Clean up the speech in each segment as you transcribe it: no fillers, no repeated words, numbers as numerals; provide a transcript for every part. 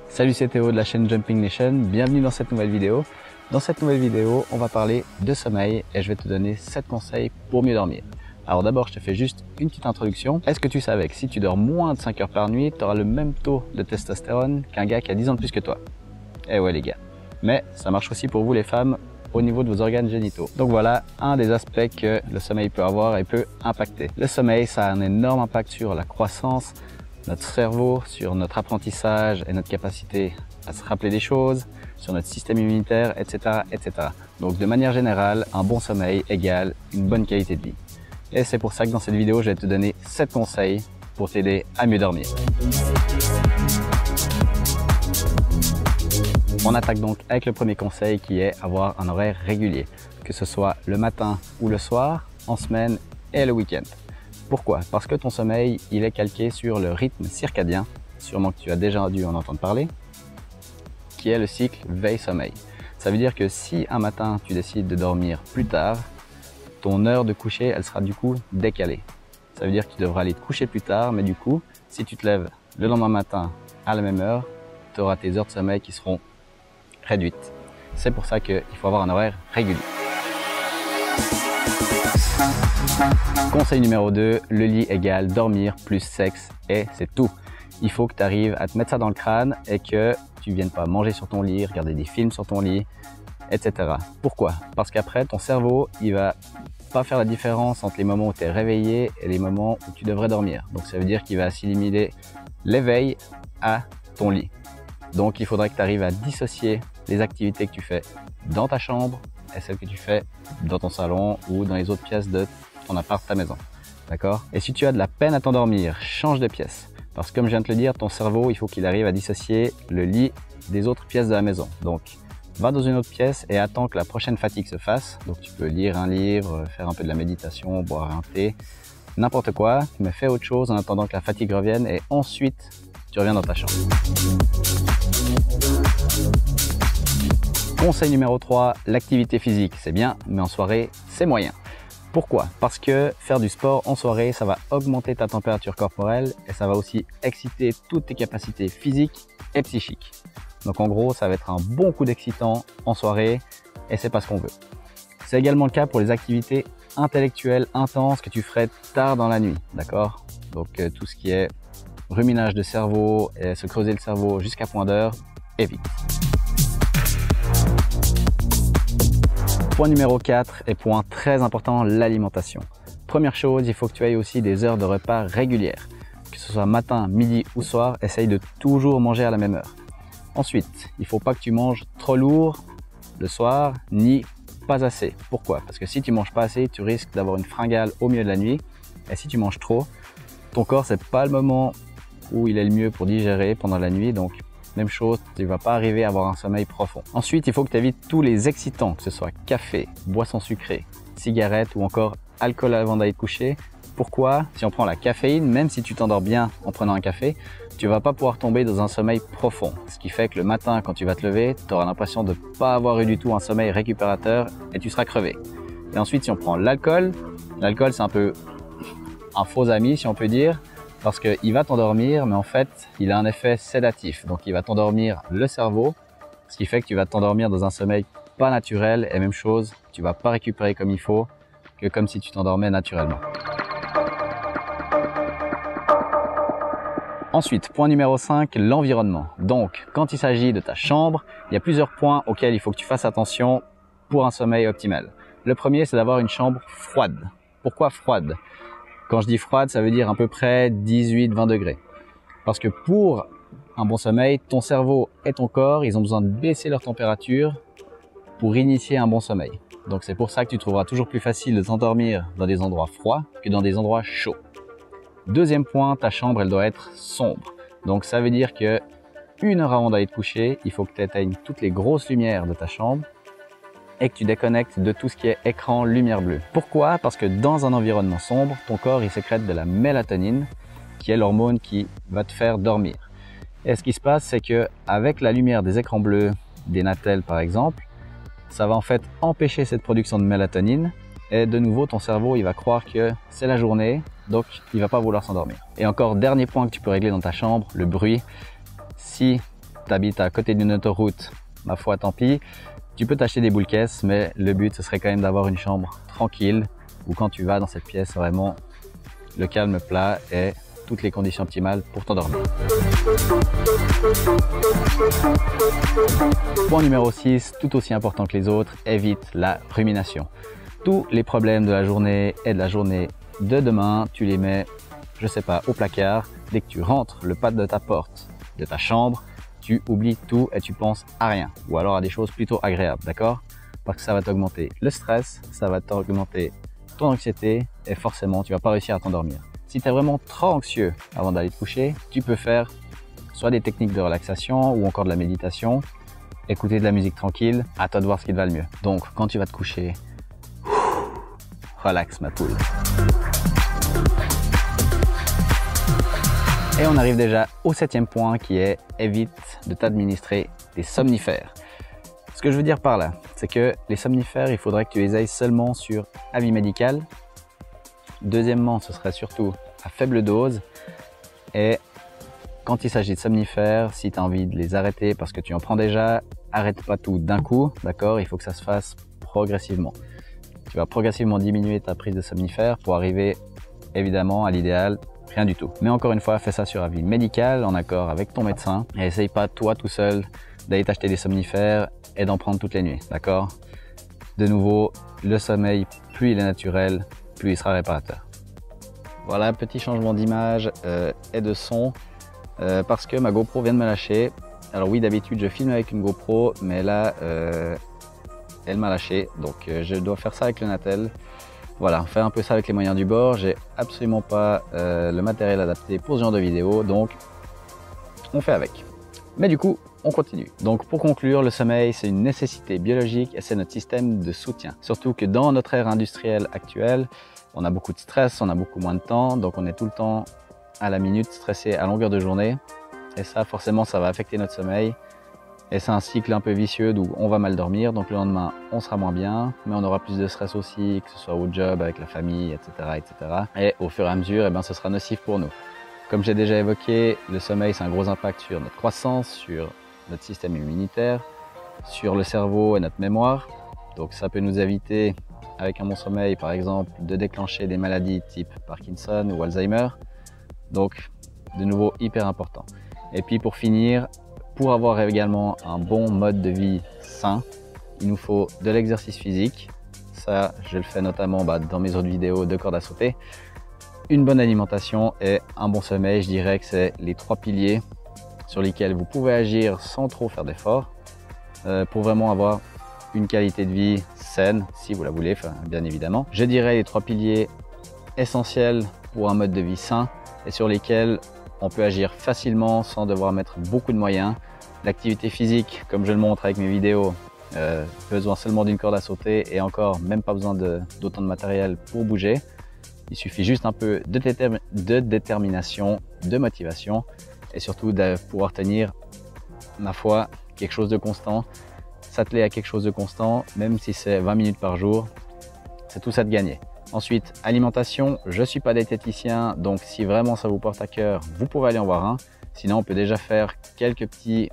Salut, c'est Théo de la chaîne Jumping Nation, bienvenue dans cette nouvelle vidéo. Dans cette nouvelle vidéo, on va parler de sommeil et je vais te donner 7 conseils pour mieux dormir. Alors d'abord, je te fais juste une petite introduction. Est-ce que tu savais que si tu dors moins de 5 heures par nuit, tu auras le même taux de testostérone qu'un gars qui a 10 ans de plus que toi? Eh ouais les gars. Mais ça marche aussi pour vous les femmes au niveau de vos organes génitaux. Donc voilà un des aspects que le sommeil peut avoir et peut impacter. Le sommeil, ça a un énorme impact sur la croissance, notre cerveau, sur notre apprentissage et notre capacité à se rappeler des choses, sur notre système immunitaire, etc., etc. Donc de manière générale, un bon sommeil égale une bonne qualité de vie. Et c'est pour ça que dans cette vidéo, je vais te donner 7 conseils pour t'aider à mieux dormir. On attaque donc avec le premier conseil qui est avoir un horaire régulier, que ce soit le matin ou le soir, en semaine et le week-end. Pourquoi? Parce que ton sommeil, il est calqué sur le rythme circadien, sûrement que tu as déjà dû en entendre parler, qui est le cycle veille-sommeil. Ça veut dire que si un matin tu décides de dormir plus tard, ton heure de coucher, elle sera du coup décalée. Ça veut dire que tu devras aller te coucher plus tard, mais du coup, si tu te lèves le lendemain matin à la même heure, tu auras tes heures de sommeil qui seront réduites. C'est pour ça qu'il faut avoir un horaire régulier. Conseil numéro 2, le lit égale dormir plus sexe et c'est tout. Il faut que tu arrives à te mettre ça dans le crâne et que tu viennes pas manger sur ton lit, regarder des films sur ton lit, etc. Pourquoi? Parce qu'après, ton cerveau, il va pas faire la différence entre les moments où tu es réveillé et les moments où tu devrais dormir. Donc ça veut dire qu'il va assimiler l'éveil à ton lit. Donc il faudrait que tu arrives à dissocier les activités que tu fais dans ta chambre et celles que tu fais dans ton salon ou dans les autres pièces de ton appart, ta maison. D'accord? Et si tu as de la peine à t'endormir, change de pièce. Parce que comme je viens de te le dire, ton cerveau, il faut qu'il arrive à dissocier le lit des autres pièces de la maison. Donc va dans une autre pièce et attends que la prochaine fatigue se fasse. Donc tu peux lire un livre, faire un peu de la méditation, boire un thé, n'importe quoi, mais fais autre chose en attendant que la fatigue revienne et ensuite tu reviens dans ta chambre. Conseil numéro 3, l'activité physique, c'est bien, mais en soirée, c'est moyen. Pourquoi? Parce que faire du sport en soirée, ça va augmenter ta température corporelle et ça va aussi exciter toutes tes capacités physiques et psychiques. Donc en gros, ça va être un bon coup d'excitant en soirée et c'est pas ce qu'on veut. C'est également le cas pour les activités intellectuelles intenses que tu ferais tard dans la nuit, d'accord? Donc tout ce qui est ruminage de cerveau et se creuser le cerveau jusqu'à point d'heure, évite. Point numéro 4 et point très important, l'alimentation. Première chose, il faut que tu aies aussi des heures de repas régulières. Que ce soit matin, midi ou soir, essaye de toujours manger à la même heure. Ensuite, il ne faut pas que tu manges trop lourd le soir, ni pas assez. Pourquoi? Parce que si tu manges pas assez, tu risques d'avoir une fringale au milieu de la nuit. Et si tu manges trop, ton corps, c'est pas le moment où il est le mieux pour digérer pendant la nuit. Donc, même chose, tu ne vas pas arriver à avoir un sommeil profond. Ensuite, il faut que tu évites tous les excitants, que ce soit café, boissons sucrées, cigarettes ou encore alcool avant d'aller te coucher. Pourquoi? Si on prend la caféine, même si tu t'endors bien en prenant un café, tu ne vas pas pouvoir tomber dans un sommeil profond. Ce qui fait que le matin, quand tu vas te lever, tu auras l'impression de ne pas avoir eu du tout un sommeil récupérateur et tu seras crevé. Et ensuite, si on prend l'alcool, l'alcool c'est un peu un faux ami si on peut dire, parce qu'il va t'endormir, mais en fait, il a un effet sédatif. Donc, il va t'endormir le cerveau, ce qui fait que tu vas t'endormir dans un sommeil pas naturel. Et même chose, tu vas pas récupérer comme il faut, que comme si tu t'endormais naturellement. Ensuite, point numéro 5, l'environnement. Donc, quand il s'agit de ta chambre, il y a plusieurs points auxquels il faut que tu fasses attention pour un sommeil optimal. Le premier, c'est d'avoir une chambre froide. Pourquoi froide? Quand je dis froide, ça veut dire à peu près 18-20 degrés. Parce que pour un bon sommeil, ton cerveau et ton corps, ils ont besoin de baisser leur température pour initier un bon sommeil. Donc c'est pour ça que tu trouveras toujours plus facile de t'endormir dans des endroits froids que dans des endroits chauds. Deuxième point, ta chambre, elle doit être sombre. Donc ça veut dire que 1 heure avant d'aller te coucher, il faut que tu éteignes toutes les grosses lumières de ta chambre et que tu déconnectes de tout ce qui est écran, lumière bleue. Pourquoi? Parce que dans un environnement sombre, ton corps il sécrète de la mélatonine, qui est l'hormone qui va te faire dormir. Et ce qui se passe, c'est que avec la lumière des écrans bleus, des Natel par exemple, ça va en fait empêcher cette production de mélatonine et de nouveau ton cerveau il va croire que c'est la journée, donc il va pas vouloir s'endormir. Et encore dernier point que tu peux régler dans ta chambre, le bruit. Si tu habites à côté d'une autoroute, ma foi tant pis. Tu peux t'acheter des boules caisses, mais le but ce serait quand même d'avoir une chambre tranquille où quand tu vas dans cette pièce, vraiment le calme plat et toutes les conditions optimales pour t'endormir. Point numéro 6, tout aussi important que les autres, évite la rumination. Tous les problèmes de la journée et de la journée de demain, tu les mets, je sais pas, au placard. Dès que tu rentres le pas de ta porte, de ta chambre, tu oublies tout et tu penses à rien. Ou alors à des choses plutôt agréables, d'accord? Parce que ça va t'augmenter le stress, ça va t'augmenter ton anxiété et forcément, tu vas pas réussir à t'endormir. Si tu es vraiment trop anxieux avant d'aller te coucher, tu peux faire soit des techniques de relaxation ou encore de la méditation, écouter de la musique tranquille, à toi de voir ce qui te va le mieux. Donc, quand tu vas te coucher, relax ma poule. Et on arrive déjà au 7e point qui est évite de t'administrer des somnifères. Ce que je veux dire par là, c'est que les somnifères, il faudrait que tu les ailles seulement sur avis médical. Deuxièmement, ce serait surtout à faible dose. Et quand il s'agit de somnifères, si tu as envie de les arrêter parce que tu en prends déjà, arrête pas tout d'un coup, d'accord? Il faut que ça se fasse progressivement. Tu vas progressivement diminuer ta prise de somnifères pour arriver évidemment à l'idéal, rien du tout. Mais encore une fois, fais ça sur avis médical, en accord avec ton médecin. Et essaye pas toi tout seul d'aller t'acheter des somnifères et d'en prendre toutes les nuits, d'accord? De nouveau, le sommeil, plus il est naturel, plus il sera réparateur. Voilà, petit changement d'image et de son parce que ma GoPro vient de me lâcher. Alors oui, d'habitude je filme avec une GoPro, mais là elle m'a lâché, donc je dois faire ça avec le Natel. Voilà, faire un peu ça avec les moyens du bord. J'ai absolument pas le matériel adapté pour ce genre de vidéo, donc on fait avec. Mais du coup, on continue. Donc pour conclure, le sommeil c'est une nécessité biologique et c'est notre système de soutien. Surtout que dans notre ère industrielle actuelle, on a beaucoup de stress, on a beaucoup moins de temps, donc on est tout le temps à la minute stressé à longueur de journée. Et ça forcément ça va affecter notre sommeil. Et c'est un cycle un peu vicieux d'où on va mal dormir, donc le lendemain on sera moins bien, mais on aura plus de stress aussi, que ce soit au job, avec la famille, etc. etc. Et au fur et à mesure, eh bien, ce sera nocif pour nous. Comme j'ai déjà évoqué, le sommeil c'est un gros impact sur notre croissance, sur notre système immunitaire, sur le cerveau et notre mémoire. Donc ça peut nous éviter, avec un bon sommeil par exemple, de déclencher des maladies type Parkinson ou Alzheimer. Donc de nouveau hyper important. Et puis pour finir, pour avoir également un bon mode de vie sain, il nous faut de l'exercice physique. Ça, je le fais notamment dans mes autres vidéos de corde à sauter. Une bonne alimentation et un bon sommeil, je dirais que c'est les 3 piliers sur lesquels vous pouvez agir sans trop faire d'efforts pour vraiment avoir une qualité de vie saine, si vous la voulez, bien évidemment. Je dirais les 3 piliers essentiels pour un mode de vie sain et sur lesquels on peut agir facilement sans devoir mettre beaucoup de moyens. L'activité physique, comme je le montre avec mes vidéos, besoin seulement d'une corde à sauter et encore même pas besoin d'autant de matériel pour bouger. Il suffit juste un peu de détermination, de motivation et surtout de pouvoir tenir, ma foi, quelque chose de constant. S'atteler à quelque chose de constant, même si c'est 20 minutes par jour, c'est tout ça de gagner. Ensuite, alimentation, je ne suis pas diététicien, donc si vraiment ça vous porte à cœur, vous pouvez aller en voir un. Sinon, on peut déjà faire quelques petits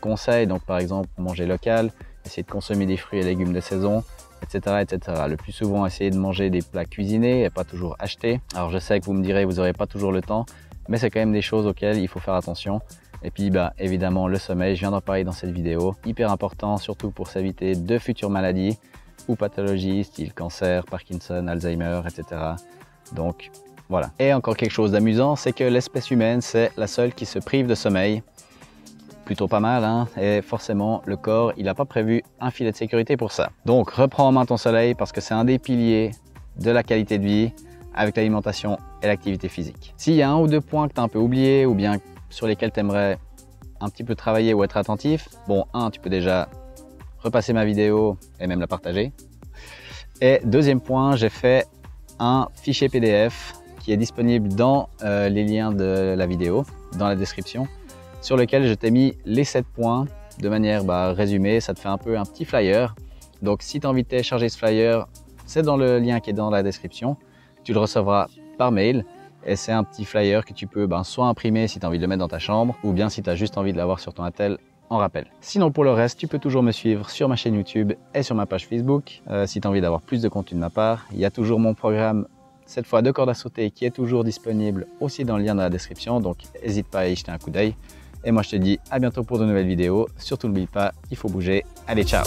conseils, donc par exemple manger local, essayer de consommer des fruits et légumes de saison, etc., etc. Le plus souvent, essayer de manger des plats cuisinés et pas toujours achetés. Alors je sais que vous me direz, vous n'aurez pas toujours le temps, mais c'est quand même des choses auxquelles il faut faire attention. Et puis évidemment le sommeil, je viens d'en parler dans cette vidéo, hyper important surtout pour s'éviter de futures maladies ou pathologies style cancer, Parkinson, Alzheimer, etc. Donc voilà. Et encore quelque chose d'amusant, c'est que l'espèce humaine, c'est la seule qui se prive de sommeil. Plutôt pas mal, hein, et forcément le corps, il n'a pas prévu un filet de sécurité pour ça. Donc reprends en main ton soleil parce que c'est un des piliers de la qualité de vie avec l'alimentation et l'activité physique. S'il y a un ou deux points que tu as un peu oubliés ou bien sur lesquels tu aimerais un petit peu travailler ou être attentif, bon, tu peux déjà repasser ma vidéo et même la partager. Et deuxième point, j'ai fait un fichier PDF qui est disponible dans les liens de la vidéo, dans la description, sur lequel je t'ai mis les 7 points de manière résumée. Ça te fait un peu un petit flyer. Donc si tu as envie de télécharger ce flyer, c'est dans le lien qui est dans la description. Tu le recevras par mail. Et c'est un petit flyer que tu peux soit imprimer si tu as envie de le mettre dans ta chambre, ou bien si tu as juste envie de l'avoir sur ton attel en rappel. Sinon pour le reste, tu peux toujours me suivre sur ma chaîne YouTube et sur ma page Facebook. Si tu as envie d'avoir plus de contenu de ma part, il y a toujours mon programme, cette fois de corde à sauter, qui est toujours disponible aussi dans le lien dans la description, donc n'hésite pas à y jeter un coup d'œil. Et moi je te dis à bientôt pour de nouvelles vidéos. Surtout n'oublie pas, il faut bouger. Allez, ciao!